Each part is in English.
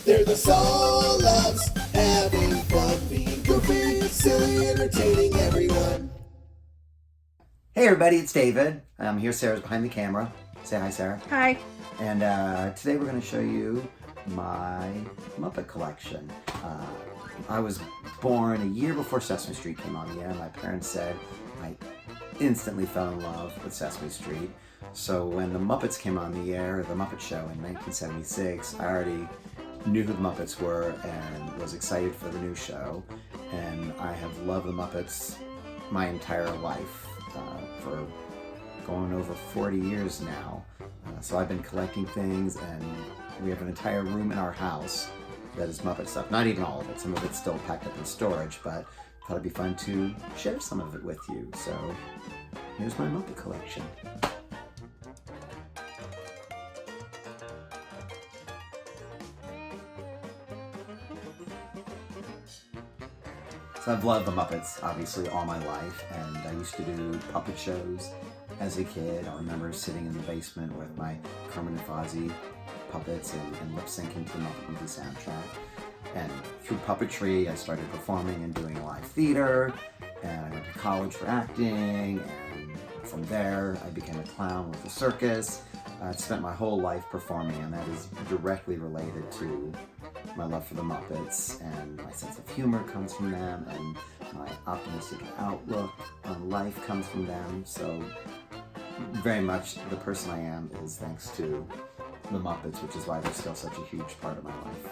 They're the Soloves, having fun, being goofy, silly, entertaining everyone. Hey everybody, it's David. Here Sarah's behind the camera. Say hi, Sarah. Hi. And today we're going to show you my Muppet collection. I was born a year before Sesame Street came on the air. My parents said I instantly fell in love with Sesame Street. So when the Muppets came on the air, the Muppet Show in 1976, I already knew who the Muppets were and was excited for the new show. And I have loved the Muppets my entire life, for going over 40 years now. So I've been collecting things, and we have an entire room in our house that is Muppet stuff. Not even all of it. Some of it's still packed up in storage, but I thought it'd be fun to share some of it with you. So here's my Muppet collection. So I've loved the Muppets, obviously, all my life, and I used to do puppet shows as a kid. I remember sitting in the basement with my Kermit and Fozzie puppets and lip-syncing to the Muppet movie soundtrack. And through puppetry, I started performing and doing live theater, and I went to college for acting, and from there, I became a clown with the circus. I spent my whole life performing, and that is directly related to my love for the Muppets, and my sense of humor comes from them, and my optimistic outlook on life comes from them. So very much the person I am is thanks to the Muppets, which is why they're still such a huge part of my life.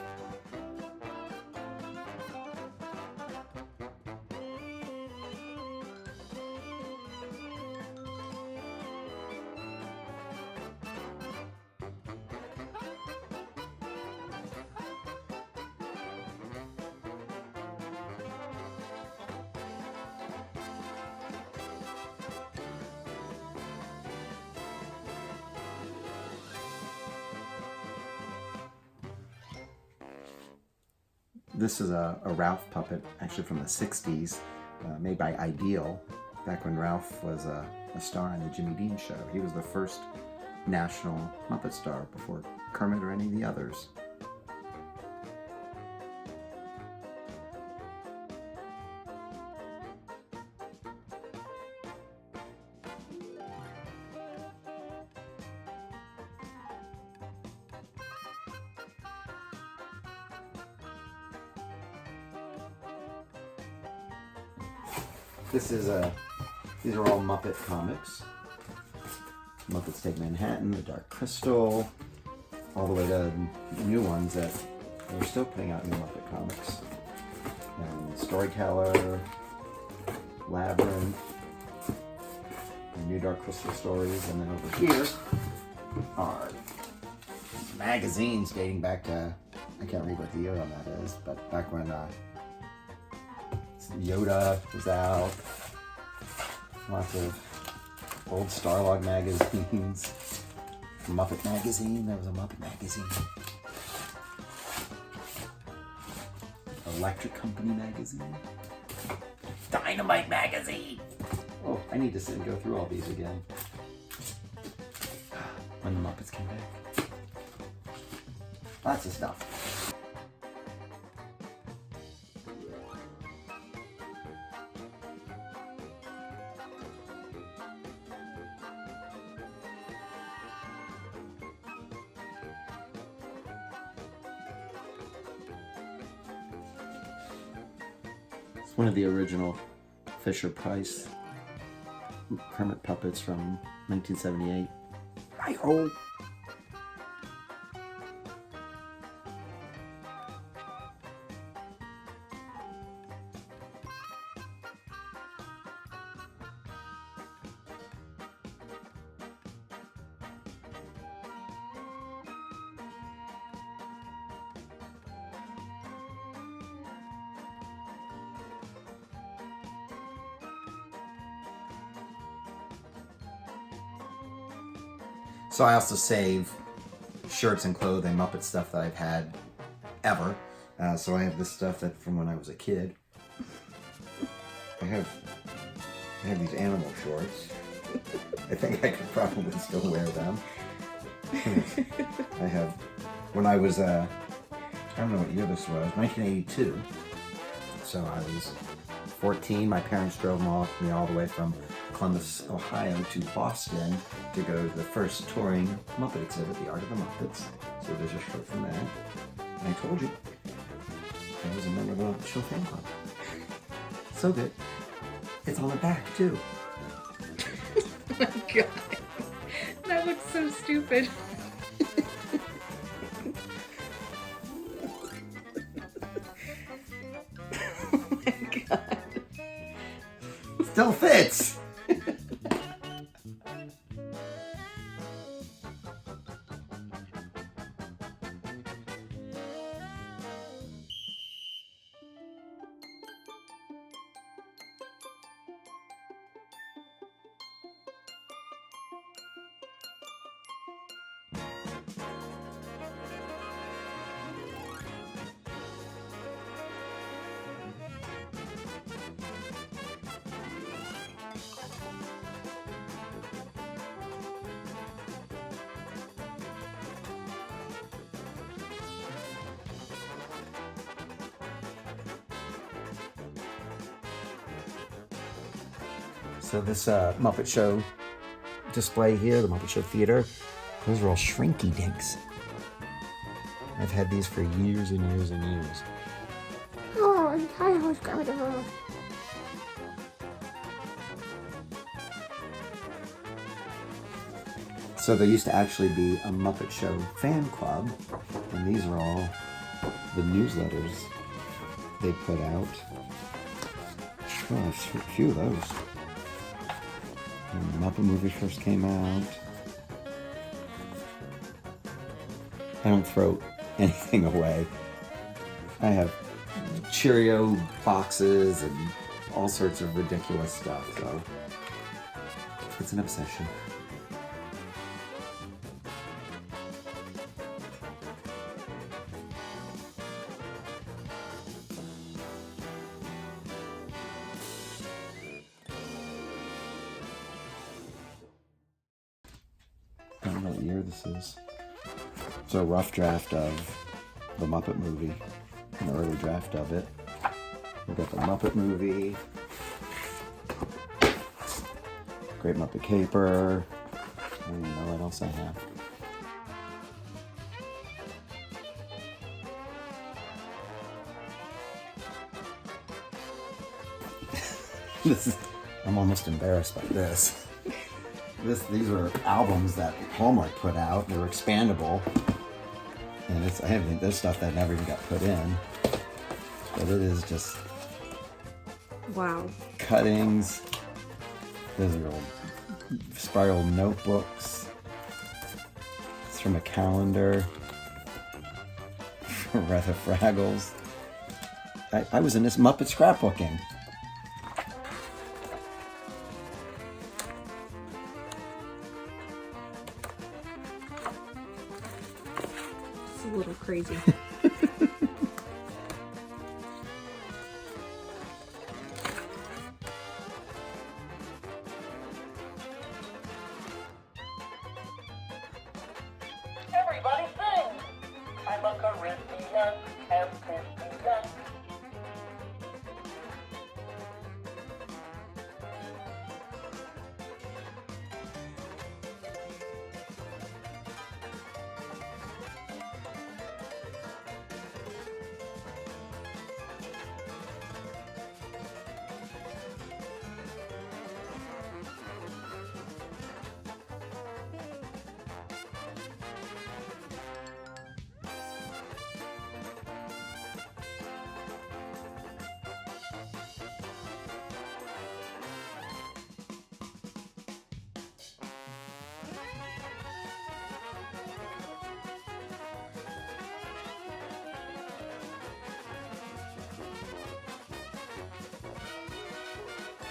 This is a Ralph puppet, actually from the 60s, made by Ideal, back when Ralph was a star on the Jimmy Dean Show. He was the first national Muppet star before Kermit or any of the others. These are all Muppet comics. Muppets Take Manhattan, The Dark Crystal, all the way to new ones that they're still putting out new Muppet comics. And Storyteller, Labyrinth, and New Dark Crystal stories. And then over here are magazines dating back to, I can't read what the year on that is, but back when Yoda was out. Lots of old Starlog magazines. Muppet magazine, there was a Muppet magazine. Electric Company magazine. Dynamite magazine. Oh, I need to sit and go through all these again. When the Muppets came back. Lots of stuff. One of the original Fisher-Price Kermit puppets from 1978. Hi-ho! So I also save shirts and clothing, Muppet stuff that I've had ever. So I have this stuff that from when I was a kid. I have these animal shorts. I think I could probably still wear them. I have, when I was I don't know what year this was, 1982. So I was 14. My parents drove me all the way from Columbus, Ohio to Boston to go to the first touring Muppet exhibit, The Art of the Muppets. So there's a shirt from that. And I told you, I was a member of the Muppet Show fan club. So good. It's on the back too. Oh my god. That looks so stupid. Oh my god. Still fits. So this Muppet Show display here, the Muppet Show Theater, those are all shrinky dinks. I've had these for years and years and years. Oh, I always grab it. So there used to actually be a Muppet Show fan club, and these are all the newsletters they put out. Oh, there's a few of those. When the Muppet movie first came out. I don't throw anything away. I have Cheerio boxes and all sorts of ridiculous stuff, so it's an obsession. I don't know what year this is. It's a rough draft of the Muppet movie, an early draft of it. We've got the Muppet movie, Great Muppet Caper. I don't even know what else I have. I'm almost embarrassed by this. These were albums that Hallmark put out. They were expandable, and I think there's stuff that never even got put in. But it is just Wow. cuttings. Those are old spiral notebooks. It's from a calendar for Rather Fraggles. I was in this Muppet scrapbooking. It's a little crazy. Everybody sing! I'm a Caribbean amphibian.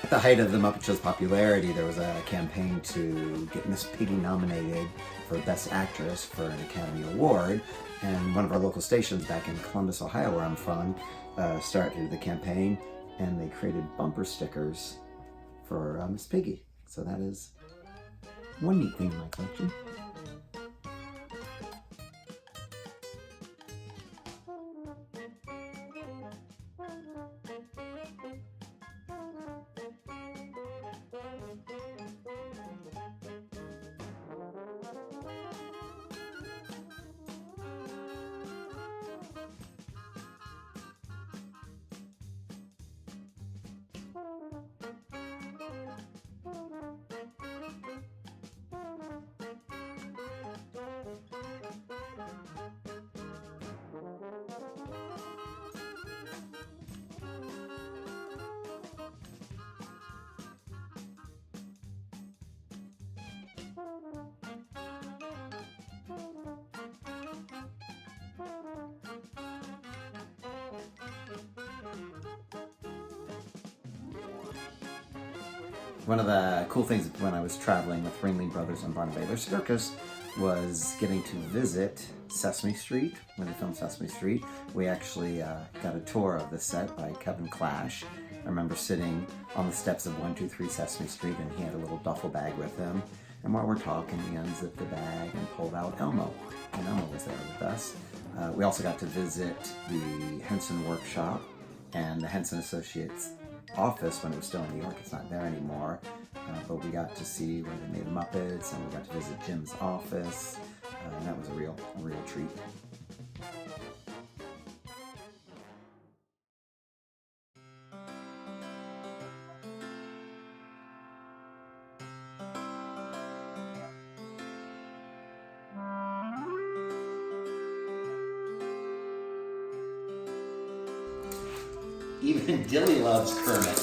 At the height of the Muppet Show's popularity, there was a campaign to get Miss Piggy nominated for Best Actress for an Academy Award, and one of our local stations back in Columbus, Ohio, where I'm from, started the campaign, and they created bumper stickers for Miss Piggy. So that is one neat thing in my collection. One of the cool things when I was traveling with Ringling Brothers and Barnum Baylor Circus was getting to visit Sesame Street. When they filmed Sesame Street, we actually got a tour of the set by Kevin Clash. I remember sitting on the steps of 123 Sesame Street, and he had a little duffel bag with him. And while we're talking, he unzipped the bag and pulled out Elmo. And Elmo was there with us. We also got to visit the Henson Workshop and the Henson Associates office when it was still in New York. It's not there anymore. But we got to see where they made Muppets, and we got to visit Jim's office. And that was a real treat. Even Dilly loves Kermit.